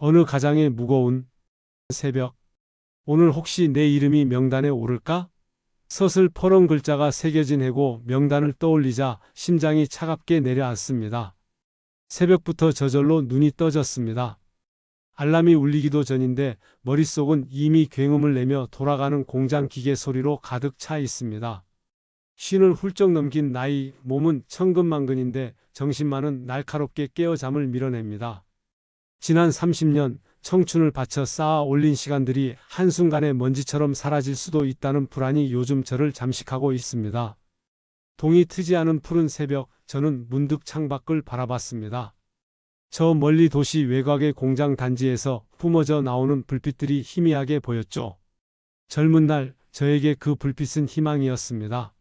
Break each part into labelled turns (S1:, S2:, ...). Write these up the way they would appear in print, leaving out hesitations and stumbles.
S1: 어느 가장의 무거운 새벽. 오늘 혹시 내 이름이 명단에 오를까? 서슬퍼런 글자가 새겨진 해고 명단을 떠올리자 심장이 차갑게 내려앉습니다. 새벽부터 저절로 눈이 떠졌습니다. 알람이 울리기도 전인데 머릿속은 이미 굉음을 내며 돌아가는 공장 기계 소리로 가득 차 있습니다. 쉰을 훌쩍 넘긴 나이, 몸은 천근만근인데 정신만은 날카롭게 깨어 잠을 밀어냅니다. 지난 30년 청춘을 바쳐 쌓아 올린 시간들이 한순간에 먼지처럼 사라질 수도 있다는 불안이 요즘 저를 잠식하고 있습니다. 동이 트지 않은 푸른 새벽, 저는 문득 창밖을 바라봤습니다. 저 멀리 도시 외곽의 공장 단지에서 뿜어져 나오는 불빛들이 희미하게 보였죠. 젊은 날 저에게 그 불빛은 희망이었습니다.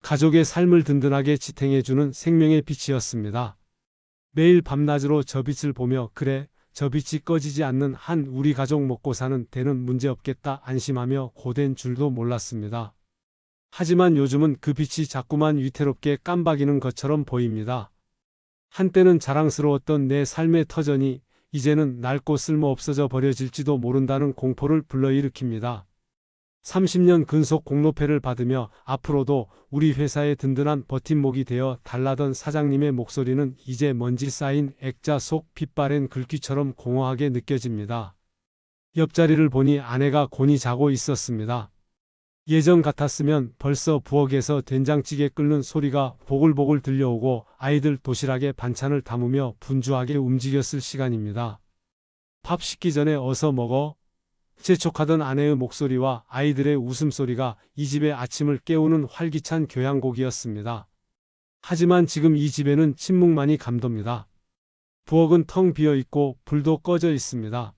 S1: 가족의 삶을 든든하게 지탱해주는 생명의 빛이었습니다. 매일 밤낮으로 저 빛을 보며 그래, 저 빛이 꺼지지 않는 한 우리 가족 먹고 사는 데는 문제없겠다 안심하며 고된 줄도 몰랐습니다. 하지만 요즘은 그 빛이 자꾸만 위태롭게 깜박이는 것처럼 보입니다. 한때는 자랑스러웠던 내 삶의 터전이 이제는 낡고 쓸모없어져 버려질지도 모른다는 공포를 불러일으킵니다. 30년 근속 공로패를 받으며 앞으로도 우리 회사의 든든한 버팀목이 되어 달라던 사장님의 목소리는 이제 먼지 쌓인 액자 속 빛바랜 글귀처럼 공허하게 느껴집니다. 옆자리를 보니 아내가 곤히 자고 있었습니다. 예전 같았으면 벌써 부엌에서 된장찌개 끓는 소리가 보글보글 들려오고 아이들 도시락에 반찬을 담으며 분주하게 움직였을 시간입니다. 밥 식기 전에 어서 먹어. 재촉하던 아내의 목소리와 아이들의 웃음소리가 이 집의 아침을 깨우는 활기찬 교양곡이었습니다. 하지만 지금 이 집에는 침묵만이 감돕니다. 부엌은 텅 비어 있고 불도 꺼져 있습니다.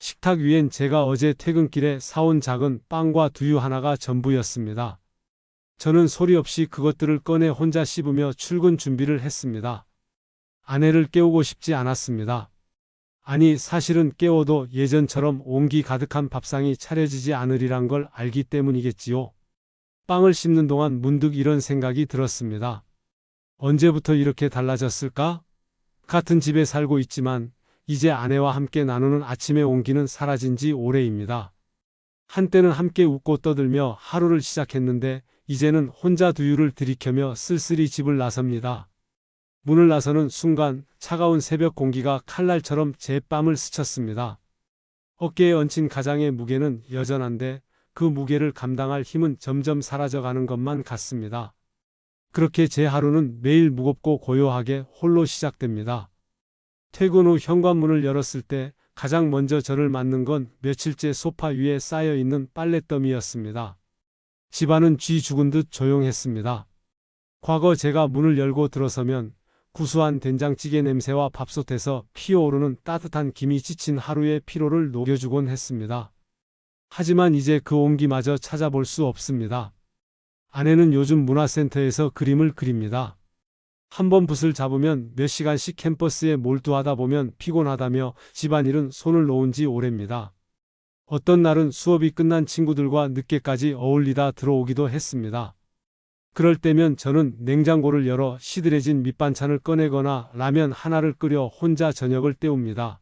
S1: 식탁 위엔 제가 어제 퇴근길에 사온 작은 빵과 두유 하나가 전부였습니다. 저는 소리 없이 그것들을 꺼내 혼자 씹으며 출근 준비를 했습니다. 아내를 깨우고 싶지 않았습니다. 아니, 사실은 깨워도 예전처럼 온기 가득한 밥상이 차려지지 않으리란 걸 알기 때문이겠지요. 빵을 씹는 동안 문득 이런 생각이 들었습니다. 언제부터 이렇게 달라졌을까? 같은 집에 살고 있지만 이제 아내와 함께 나누는 아침의 온기는 사라진 지 오래입니다. 한때는 함께 웃고 떠들며 하루를 시작했는데 이제는 혼자 두유를 들이켜며 쓸쓸히 집을 나섭니다. 문을 나서는 순간 차가운 새벽 공기가 칼날처럼 제 뺨을 스쳤습니다. 어깨에 얹힌 가장의 무게는 여전한데 그 무게를 감당할 힘은 점점 사라져가는 것만 같습니다. 그렇게 제 하루는 매일 무겁고 고요하게 홀로 시작됩니다. 퇴근 후 현관문을 열었을 때 가장 먼저 저를 맞는 건 며칠째 소파 위에 쌓여있는 빨랫더미였습니다. 집안은 쥐 죽은 듯 조용했습니다. 과거 제가 문을 열고 들어서면 구수한 된장찌개 냄새와 밥솥에서 피어오르는 따뜻한 김이 지친 하루의 피로를 녹여주곤 했습니다. 하지만 이제 그 온기마저 찾아볼 수 없습니다. 아내는 요즘 문화센터에서 그림을 그립니다. 한번 붓을 잡으면 몇 시간씩 캠퍼스에 몰두하다 보면 피곤하다며 집안일은 손을 놓은 지 오래입니다. 어떤 날은 수업이 끝난 친구들과 늦게까지 어울리다 들어오기도 했습니다. 그럴 때면 저는 냉장고를 열어 시들해진 밑반찬을 꺼내거나 라면 하나를 끓여 혼자 저녁을 때웁니다.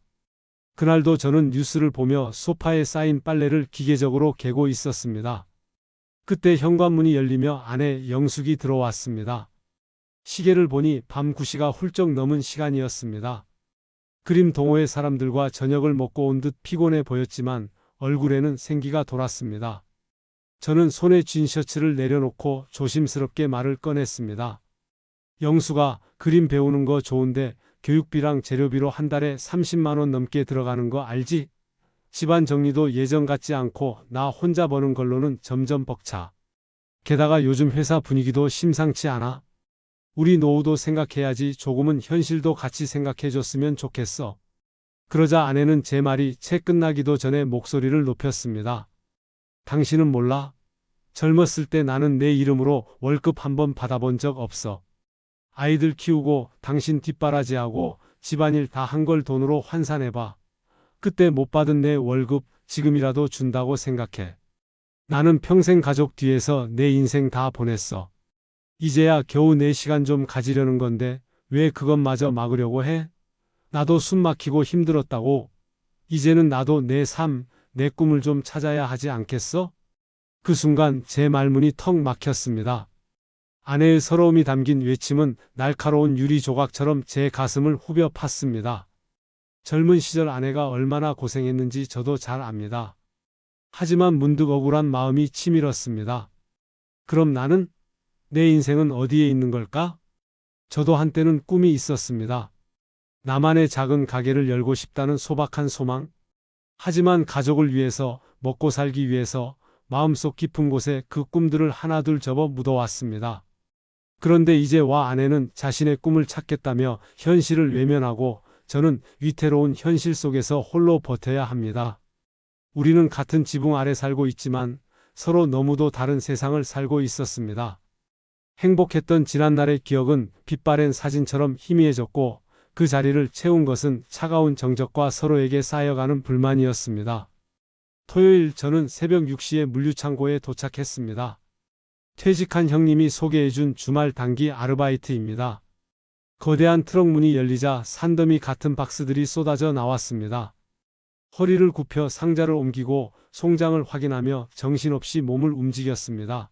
S1: 그날도 저는 뉴스를 보며 소파에 쌓인 빨래를 기계적으로 개고 있었습니다. 그때 현관문이 열리며 아내 영숙이 들어왔습니다. 시계를 보니 밤 9시가 훌쩍 넘은 시간이었습니다. 그림 동호회 사람들과 저녁을 먹고 온 듯 피곤해 보였지만 얼굴에는 생기가 돌았습니다. 저는 손에 쥔 셔츠를 내려놓고 조심스럽게 말을 꺼냈습니다. 영수가, 그림 배우는 거 좋은데 교육비랑 재료비로 한 달에 30만 원 넘게 들어가는 거 알지? 집안 정리도 예전 같지 않고 나 혼자 버는 걸로는 점점 벅차. 게다가 요즘 회사 분위기도 심상치 않아. 우리 노후도 생각해야지. 조금은 현실도 같이 생각해줬으면 좋겠어. 그러자 아내는 제 말이 채 끝나기도 전에 목소리를 높였습니다. 당신은 몰라? 젊었을 때 나는 내 이름으로 월급 한 번 받아본 적 없어. 아이들 키우고 당신 뒷바라지하고 집안일 다 한 걸 돈으로 환산해봐. 그때 못 받은 내 월급 지금이라도 준다고 생각해. 나는 평생 가족 뒤에서 내 인생 다 보냈어. 이제야 겨우 내 시간 좀 가지려는 건데 왜 그것마저 막으려고 해? 나도 숨 막히고 힘들었다고. 이제는 나도 내 삶, 내 꿈을 좀 찾아야 하지 않겠어? 그 순간 제 말문이 턱 막혔습니다. 아내의 서러움이 담긴 외침은 날카로운 유리 조각처럼 제 가슴을 후벼 팠습니다. 젊은 시절 아내가 얼마나 고생했는지 저도 잘 압니다. 하지만 문득 억울한 마음이 치밀었습니다. 그럼 나는? 내 인생은 어디에 있는 걸까? 저도 한때는 꿈이 있었습니다. 나만의 작은 가게를 열고 싶다는 소박한 소망. 하지만 가족을 위해서, 먹고 살기 위해서 마음속 깊은 곳에 그 꿈들을 하나둘 접어 묻어왔습니다. 그런데 이제 와 아내는 자신의 꿈을 찾겠다며 현실을 외면하고 저는 위태로운 현실 속에서 홀로 버텨야 합니다. 우리는 같은 지붕 아래 살고 있지만 서로 너무도 다른 세상을 살고 있었습니다. 행복했던 지난날의 기억은 빛바랜 사진처럼 희미해졌고 그 자리를 채운 것은 차가운 정적과 서로에게 쌓여가는 불만이었습니다. 토요일 저는 새벽 6시에 물류창고에 도착했습니다. 퇴직한 형님이 소개해준 주말 단기 아르바이트입니다. 거대한 트럭 문이 열리자 산더미 같은 박스들이 쏟아져 나왔습니다. 허리를 굽혀 상자를 옮기고 송장을 확인하며 정신없이 몸을 움직였습니다.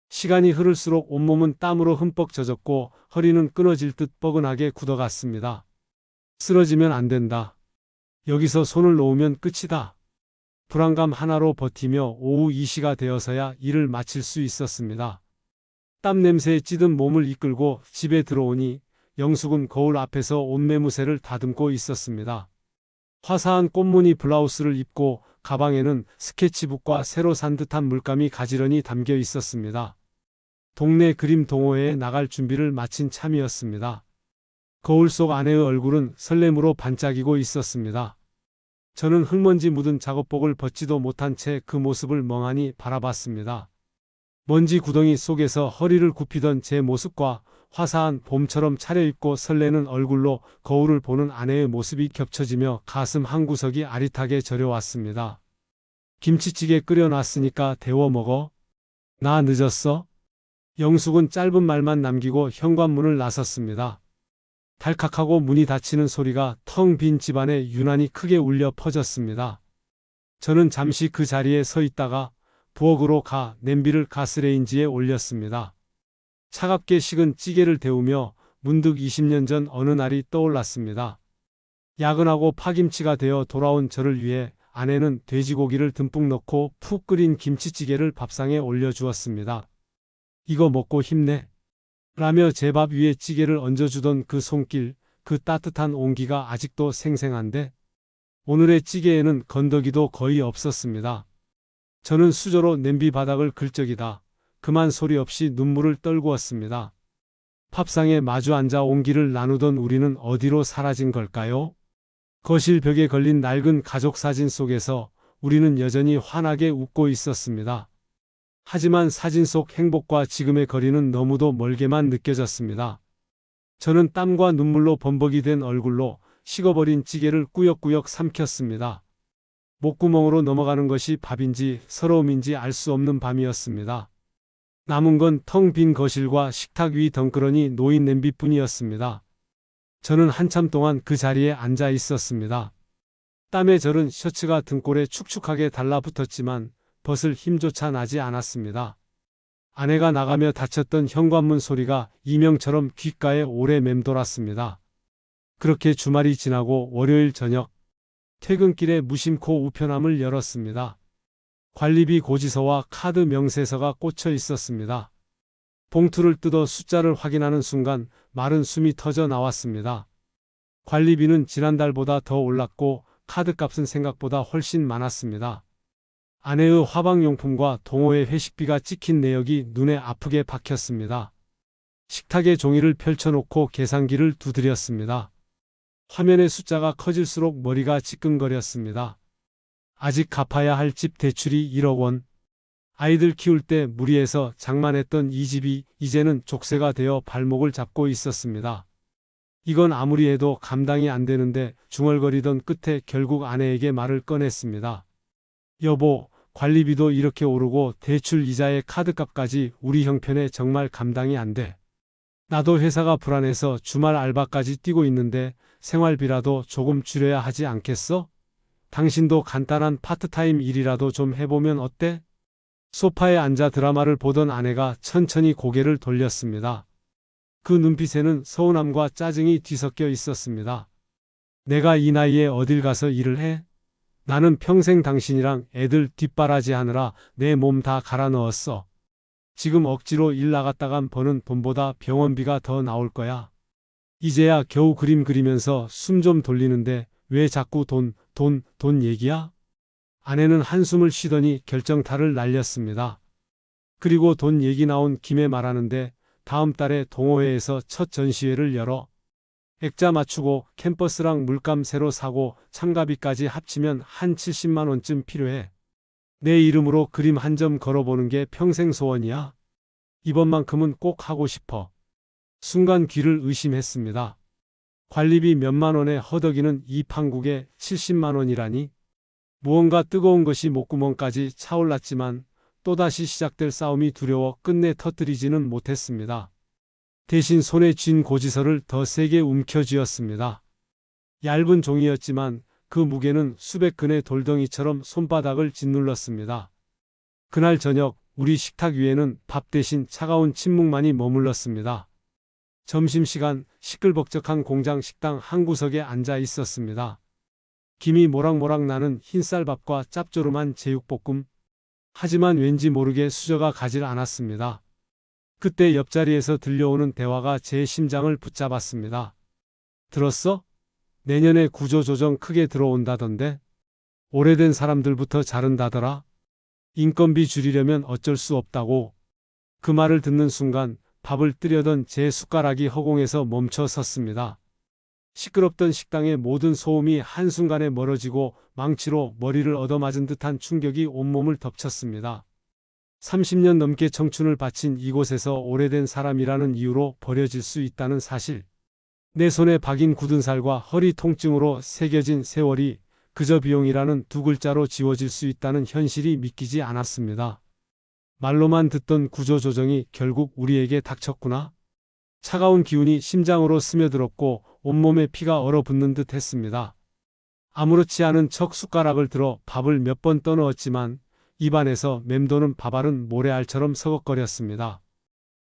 S1: 시간이 흐를수록 온몸은 땀으로 흠뻑 젖었고 허리는 끊어질 듯 뻐근하게 굳어갔습니다. 쓰러지면 안 된다. 여기서 손을 놓으면 끝이다. 불안감 하나로 버티며 오후 2시가 되어서야 일을 마칠 수 있었습니다. 땀 냄새에 찌든 몸을 이끌고 집에 들어오니 영숙은 거울 앞에서 옷매무새를 다듬고 있었습니다. 화사한 꽃무늬 블라우스를 입고 가방에는 스케치북과 새로 산 듯한 물감이 가지런히 담겨 있었습니다. 동네 그림 동호회에 나갈 준비를 마친 참이었습니다. 거울 속 아내의 얼굴은 설렘으로 반짝이고 있었습니다. 저는 흙먼지 묻은 작업복을 벗지도 못한 채 그 모습을 멍하니 바라봤습니다. 먼지 구덩이 속에서 허리를 굽히던 제 모습과 화사한 봄처럼 차려입고 설레는 얼굴로 거울을 보는 아내의 모습이 겹쳐지며 가슴 한구석이 아릿하게 저려왔습니다. 김치찌개 끓여놨으니까 데워 먹어. 나 늦었어? 영숙은 짧은 말만 남기고 현관문을 나섰습니다. 달칵하고 문이 닫히는 소리가 텅 빈 집안에 유난히 크게 울려 퍼졌습니다. 저는 잠시 그 자리에 서 있다가 부엌으로 가 냄비를 가스레인지에 올렸습니다. 차갑게 식은 찌개를 데우며 문득 20년 전 어느 날이 떠올랐습니다. 야근하고 파김치가 되어 돌아온 저를 위해 아내는 돼지고기를 듬뿍 넣고 푹 끓인 김치찌개를 밥상에 올려주었습니다. 이거 먹고 힘내. 라며 제 밥 위에 찌개를 얹어주던 그 손길, 그 따뜻한 온기가 아직도 생생한데 오늘의 찌개에는 건더기도 거의 없었습니다. 저는 수저로 냄비 바닥을 긁적이다 그만 소리 없이 눈물을 떨구었습니다. 밥상에 마주 앉아 온기를 나누던 우리는 어디로 사라진 걸까요? 거실 벽에 걸린 낡은 가족 사진 속에서 우리는 여전히 환하게 웃고 있었습니다. 하지만 사진 속 행복과 지금의 거리는 너무도 멀게만 느껴졌습니다. 저는 땀과 눈물로 범벅이 된 얼굴로 식어버린 찌개를 꾸역꾸역 삼켰습니다. 목구멍으로 넘어가는 것이 밥인지 서러움인지 알 수 없는 밤이었습니다. 남은 건 텅 빈 거실과 식탁 위 덩그러니 놓인 냄비뿐이었습니다. 저는 한참 동안 그 자리에 앉아 있었습니다. 땀에 절은 셔츠가 등골에 축축하게 달라붙었지만 벗을 힘조차 나지 않았습니다. 아내가 나가며 닫혔던 현관문 소리가 이명처럼 귓가에 오래 맴돌았습니다. 그렇게 주말이 지나고 월요일 저녁, 퇴근길에 무심코 우편함을 열었습니다. 관리비 고지서와 카드 명세서가 꽂혀 있었습니다. 봉투를 뜯어 숫자를 확인하는 순간 마른 숨이 터져 나왔습니다. 관리비는 지난달보다 더 올랐고 카드값은 생각보다 훨씬 많았습니다. 아내의 화방용품과 동호회 회식비가 찍힌 내역이 눈에 아프게 박혔습니다. 식탁에 종이를 펼쳐놓고 계산기를 두드렸습니다. 화면의 숫자가 커질수록 머리가 지끈거렸습니다. 아직 갚아야 할 집 대출이 1억 원. 아이들 키울 때 무리해서 장만했던 이 집이 이제는 족쇄가 되어 발목을 잡고 있었습니다. 이건 아무리 해도 감당이 안 되는데 중얼거리던 끝에 결국 아내에게 말을 꺼냈습니다. 여보, 관리비도 이렇게 오르고 대출 이자에 카드값까지 우리 형편에 정말 감당이 안 돼. 나도 회사가 불안해서 주말 알바까지 뛰고 있는데 생활비라도 조금 줄여야 하지 않겠어? 당신도 간단한 파트타임 일이라도 좀 해보면 어때? 소파에 앉아 드라마를 보던 아내가 천천히 고개를 돌렸습니다. 그 눈빛에는 서운함과 짜증이 뒤섞여 있었습니다. 내가 이 나이에 어딜 가서 일을 해? 나는 평생 당신이랑 애들 뒷바라지 하느라 내 몸 다 갈아 넣었어. 지금 억지로 일 나갔다간 버는 돈보다 병원비가 더 나올 거야. 이제야 겨우 그림 그리면서 숨 좀 돌리는데 왜 자꾸 돈 얘기야? 아내는 한숨을 쉬더니 결정타를 날렸습니다. 그리고 돈 얘기 나온 김에 말하는데 다음 달에 동호회에서 첫 전시회를 열어. 액자 맞추고 캠퍼스랑 물감 새로 사고 참가비까지 합치면 한 70만 원쯤 필요해. 내 이름으로 그림 한 점 걸어보는 게 평생 소원이야. 이번만큼은 꼭 하고 싶어. 순간 귀를 의심했습니다. 관리비 몇만 원에 허덕이는 이 판국에 70만 원이라니. 무언가 뜨거운 것이 목구멍까지 차올랐지만 또다시 시작될 싸움이 두려워 끝내 터뜨리지는 못했습니다. 대신 손에 쥔 고지서를 더 세게 움켜쥐었습니다. 얇은 종이였지만 그 무게는 수백 근의 돌덩이처럼 손바닥을 짓눌렀습니다. 그날 저녁 우리 식탁 위에는 밥 대신 차가운 침묵만이 머물렀습니다. 점심시간 시끌벅적한 공장 식당 한 구석에 앉아 있었습니다. 김이 모락모락 나는 흰쌀밥과 짭조름한 제육볶음. 하지만 왠지 모르게 수저가 가질 않았습니다. 그때 옆자리에서 들려오는 대화가 제 심장을 붙잡았습니다. 들었어? 내년에 구조조정 크게 들어온다던데? 오래된 사람들부터 자른다더라? 인건비 줄이려면 어쩔 수 없다고. 그 말을 듣는 순간 밥을 뜨려던 제 숟가락이 허공에서 멈춰 섰습니다. 시끄럽던 식당의 모든 소음이 한순간에 멀어지고 망치로 머리를 얻어맞은 듯한 충격이 온몸을 덮쳤습니다. 30년 넘게 청춘을 바친 이곳에서 오래된 사람이라는 이유로 버려질 수 있다는 사실. 내 손에 박인 굳은 살과 허리 통증으로 새겨진 세월이 그저 비용이라는 두 글자로 지워질 수 있다는 현실이 믿기지 않았습니다. 말로만 듣던 구조조정이 결국 우리에게 닥쳤구나. 차가운 기운이 심장으로 스며들었고 온몸에 피가 얼어붙는 듯 했습니다. 아무렇지 않은 척 숟가락을 들어 밥을 몇 번 떠넣었지만 입안에서 맴도는 밥알은 모래알처럼 서걱거렸습니다.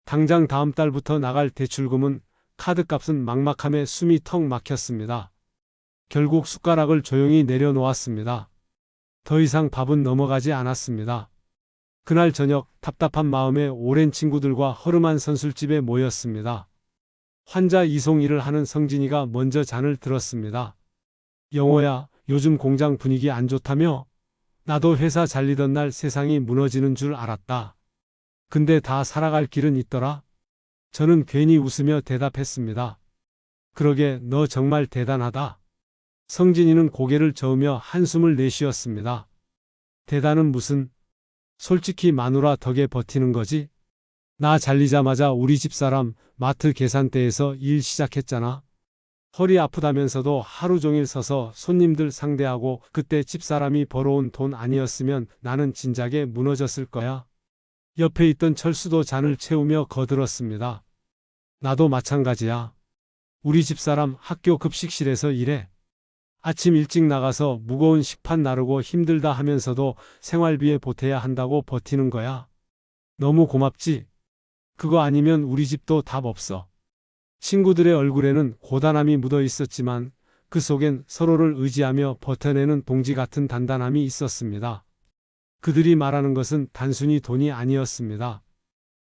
S1: 당장 다음 달부터 나갈 대출금은 카드값은 막막함에 숨이 턱 막혔습니다. 결국 숟가락을 조용히 내려놓았습니다. 더 이상 밥은 넘어가지 않았습니다. 그날 저녁 답답한 마음에 오랜 친구들과 허름한 선술집에 모였습니다. 환자 이송 일을 하는 성진이가 먼저 잔을 들었습니다. 영호야, 요즘 공장 분위기 안 좋다며? 나도 회사 잘리던 날 세상이 무너지는 줄 알았다. 근데 다 살아갈 길은 있더라. 저는 괜히 웃으며 대답했습니다. 그러게 너 정말 대단하다. 성진이는 고개를 저으며 한숨을 내쉬었습니다. 대단은 무슨? 솔직히 마누라 덕에 버티는 거지? 나 잘리자마자 우리 집사람 마트 계산대에서 일 시작했잖아. 허리 아프다면서도 하루 종일 서서 손님들 상대하고 그때 집사람이 벌어온 돈 아니었으면 나는 진작에 무너졌을 거야. 옆에 있던 철수도 잔을 채우며 거들었습니다. 나도 마찬가지야. 우리 집사람 학교 급식실에서 일해. 아침 일찍 나가서 무거운 식판 나르고 힘들다 하면서도 생활비에 보태야 한다고 버티는 거야. 너무 고맙지? 그거 아니면 우리 집도 답 없어. 친구들의 얼굴에는 고단함이 묻어 있었지만 그 속엔 서로를 의지하며 버텨내는 동지 같은 단단함이 있었습니다. 그들이 말하는 것은 단순히 돈이 아니었습니다.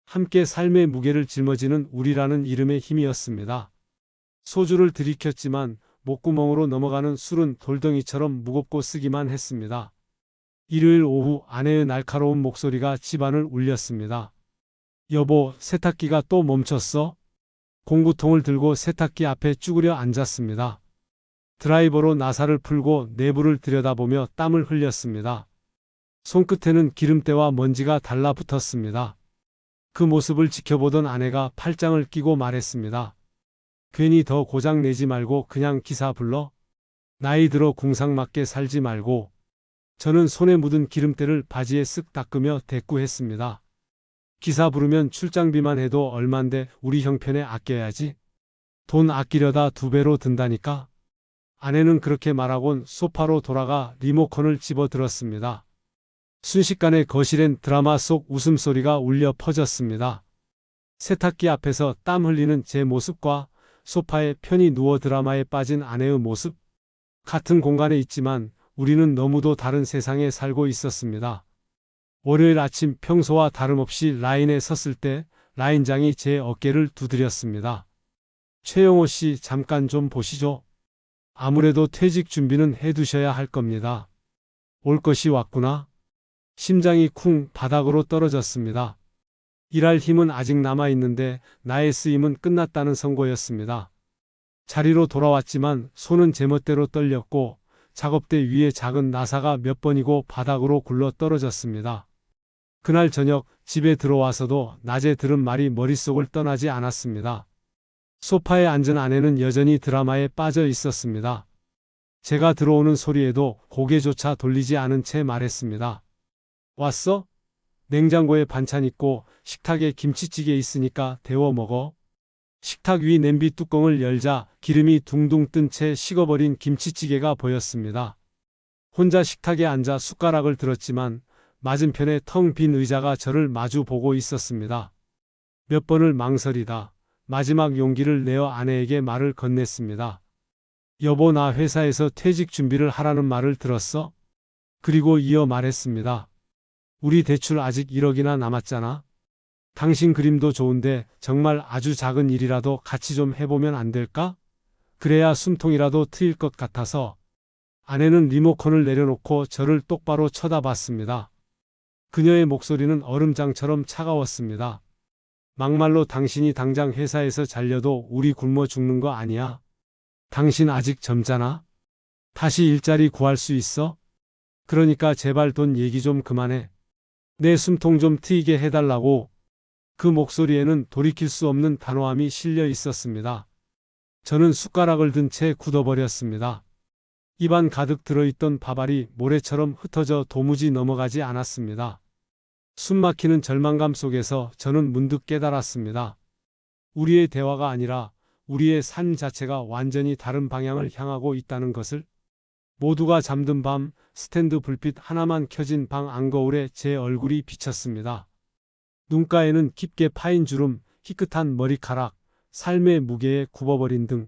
S1: 함께 삶의 무게를 짊어지는 우리라는 이름의 힘이었습니다. 소주를 들이켰지만 목구멍으로 넘어가는 술은 돌덩이처럼 무겁고 쓰기만 했습니다. 일요일 오후 아내의 날카로운 목소리가 집안을 울렸습니다. 여보, 세탁기가 또 멈췄어? 공구통을 들고 세탁기 앞에 쭈그려 앉았습니다. 드라이버로 나사를 풀고 내부를 들여다보며 땀을 흘렸습니다. 손끝에는 기름때와 먼지가 달라붙었습니다. 그 모습을 지켜보던 아내가 팔짱을 끼고 말했습니다. 괜히 더 고장 내지 말고 그냥 기사 불러. 나이 들어 궁상맞게 살지 말고. 저는 손에 묻은 기름때를 바지에 쓱 닦으며 대꾸했습니다. 기사 부르면 출장비만 해도 얼만데 우리 형편에 아껴야지. 돈 아끼려다 2배로 든다니까. 아내는 그렇게 말하곤 소파로 돌아가 리모컨을 집어들었습니다. 순식간에 거실엔 드라마 속 웃음소리가 울려 퍼졌습니다. 세탁기 앞에서 땀 흘리는 제 모습과 소파에 편히 누워 드라마에 빠진 아내의 모습. 같은 공간에 있지만 우리는 너무도 다른 세상에 살고 있었습니다. 월요일 아침 평소와 다름없이 라인에 섰을 때 라인장이 제 어깨를 두드렸습니다. 최영호 씨, 잠깐 좀 보시죠. 아무래도 퇴직 준비는 해두셔야 할 겁니다. 올 것이 왔구나. 심장이 쿵 바닥으로 떨어졌습니다. 일할 힘은 아직 남아있는데 나의 쓰임은 끝났다는 선고였습니다. 자리로 돌아왔지만 손은 제멋대로 떨렸고 작업대 위에 작은 나사가 몇 번이고 바닥으로 굴러 떨어졌습니다. 그날 저녁 집에 들어와서도 낮에 들은 말이 머릿속을 떠나지 않았습니다. 소파에 앉은 아내는 여전히 드라마에 빠져 있었습니다. 제가 들어오는 소리에도 고개조차 돌리지 않은 채 말했습니다. 왔어? 냉장고에 반찬 있고 식탁에 김치찌개 있으니까 데워 먹어. 식탁 위 냄비 뚜껑을 열자 기름이 둥둥 뜬 채 식어버린 김치찌개가 보였습니다. 혼자 식탁에 앉아 숟가락을 들었지만 맞은편에 텅 빈 의자가 저를 마주 보고 있었습니다. 몇 번을 망설이다 마지막 용기를 내어 아내에게 말을 건넸습니다. 여보, 나 회사에서 퇴직 준비를 하라는 말을 들었어? 그리고 이어 말했습니다. 우리 대출 아직 1억이나 남았잖아. 당신 그림도 좋은데 정말 아주 작은 일이라도 같이 좀 해보면 안 될까? 그래야 숨통이라도 트일 것 같아서. 아내는 리모컨을 내려놓고 저를 똑바로 쳐다봤습니다. 그녀의 목소리는 얼음장처럼 차가웠습니다. 막말로 당신이 당장 회사에서 잘려도 우리 굶어 죽는 거 아니야? 당신 아직 젊잖아? 다시 일자리 구할 수 있어? 그러니까 제발 돈 얘기 좀 그만해. 내 숨통 좀 트이게 해달라고. 그 목소리에는 돌이킬 수 없는 단호함이 실려 있었습니다. 저는 숟가락을 든 채 굳어버렸습니다. 입안 가득 들어있던 밥알이 모래처럼 흩어져 도무지 넘어가지 않았습니다. 숨막히는 절망감 속에서 저는 문득 깨달았습니다. 우리의 대화가 아니라 우리의 삶 자체가 완전히 다른 방향을 향하고 있다는 것을. 모두가 잠든 밤 스탠드 불빛 하나만 켜진 방 안거울에 제 얼굴이 비쳤습니다. 눈가에는 깊게 파인 주름, 희끗한 머리카락, 삶의 무게에 굽어버린 등.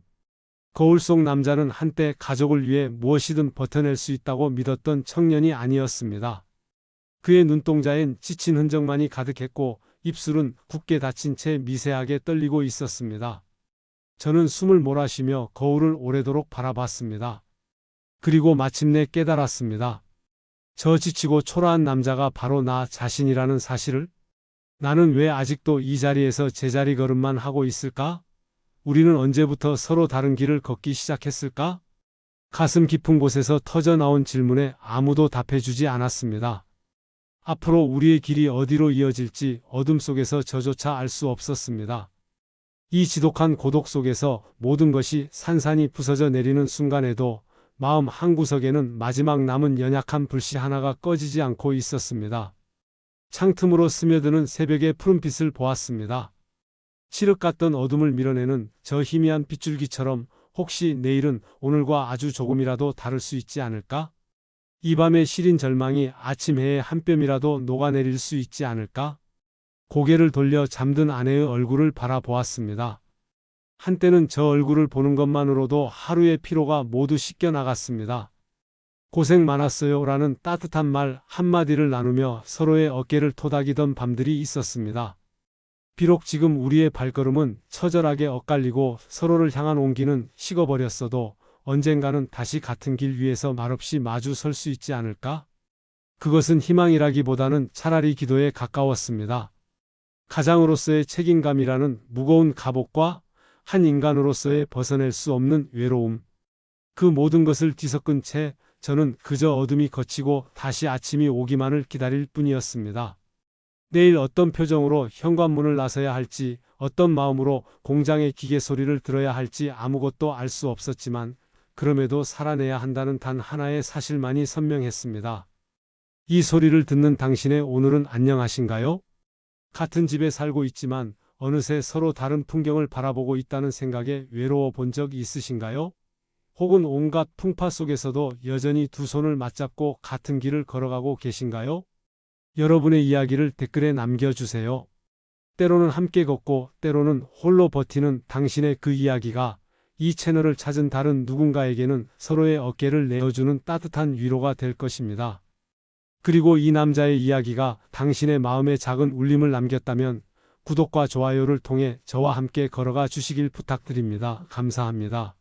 S1: 거울 속 남자는 한때 가족을 위해 무엇이든 버텨낼 수 있다고 믿었던 청년이 아니었습니다. 그의 눈동자엔 지친 흔적만이 가득했고 입술은 굳게 닫힌 채 미세하게 떨리고 있었습니다. 저는 숨을 몰아쉬며 거울을 오래도록 바라봤습니다. 그리고 마침내 깨달았습니다. 저 지치고 초라한 남자가 바로 나 자신이라는 사실을. 나는 왜 아직도 이 자리에서 제자리 걸음만 하고 있을까? 우리는 언제부터 서로 다른 길을 걷기 시작했을까? 가슴 깊은 곳에서 터져나온 질문에 아무도 답해주지 않았습니다. 앞으로 우리의 길이 어디로 이어질지 어둠 속에서 저조차 알 수 없었습니다. 이 지독한 고독 속에서 모든 것이 산산이 부서져 내리는 순간에도 마음 한구석에는 마지막 남은 연약한 불씨 하나가 꺼지지 않고 있었습니다. 창틈으로 스며드는 새벽의 푸른빛을 보았습니다. 칠흑 같던 어둠을 밀어내는 저 희미한 빗줄기처럼 혹시 내일은 오늘과 아주 조금이라도 다를 수 있지 않을까? 이 밤의 시린 절망이 아침 해에 한 뼘이라도 녹아내릴 수 있지 않을까? 고개를 돌려 잠든 아내의 얼굴을 바라보았습니다. 한때는 저 얼굴을 보는 것만으로도 하루의 피로가 모두 씻겨나갔습니다. 고생 많았어요 라는 따뜻한 말 한마디를 나누며 서로의 어깨를 토닥이던 밤들이 있었습니다. 비록 지금 우리의 발걸음은 처절하게 엇갈리고 서로를 향한 온기는 식어버렸어도 언젠가는 다시 같은 길 위에서 말없이 마주 설 수 있지 않을까? 그것은 희망이라기보다는 차라리 기도에 가까웠습니다. 가장으로서의 책임감이라는 무거운 갑옷과 한 인간으로서의 벗어낼 수 없는 외로움. 그 모든 것을 뒤섞은 채 저는 그저 어둠이 걷히고 다시 아침이 오기만을 기다릴 뿐이었습니다. 내일 어떤 표정으로 현관문을 나서야 할지, 어떤 마음으로 공장의 기계 소리를 들어야 할지 아무것도 알 수 없었지만 그럼에도 살아내야 한다는 단 하나의 사실만이 선명했습니다. 이 소리를 듣는 당신의 오늘은 안녕하신가요? 같은 집에 살고 있지만 어느새 서로 다른 풍경을 바라보고 있다는 생각에 외로워 본 적 있으신가요? 혹은 온갖 풍파 속에서도 여전히 두 손을 맞잡고 같은 길을 걸어가고 계신가요? 여러분의 이야기를 댓글에 남겨주세요. 때로는 함께 걷고 때로는 홀로 버티는 당신의 그 이야기가 이 채널을 찾은 다른 누군가에게는 서로의 어깨를 내어주는 따뜻한 위로가 될 것입니다. 그리고 이 남자의 이야기가 당신의 마음에 작은 울림을 남겼다면 구독과 좋아요를 통해 저와 함께 걸어가 주시길 부탁드립니다. 감사합니다.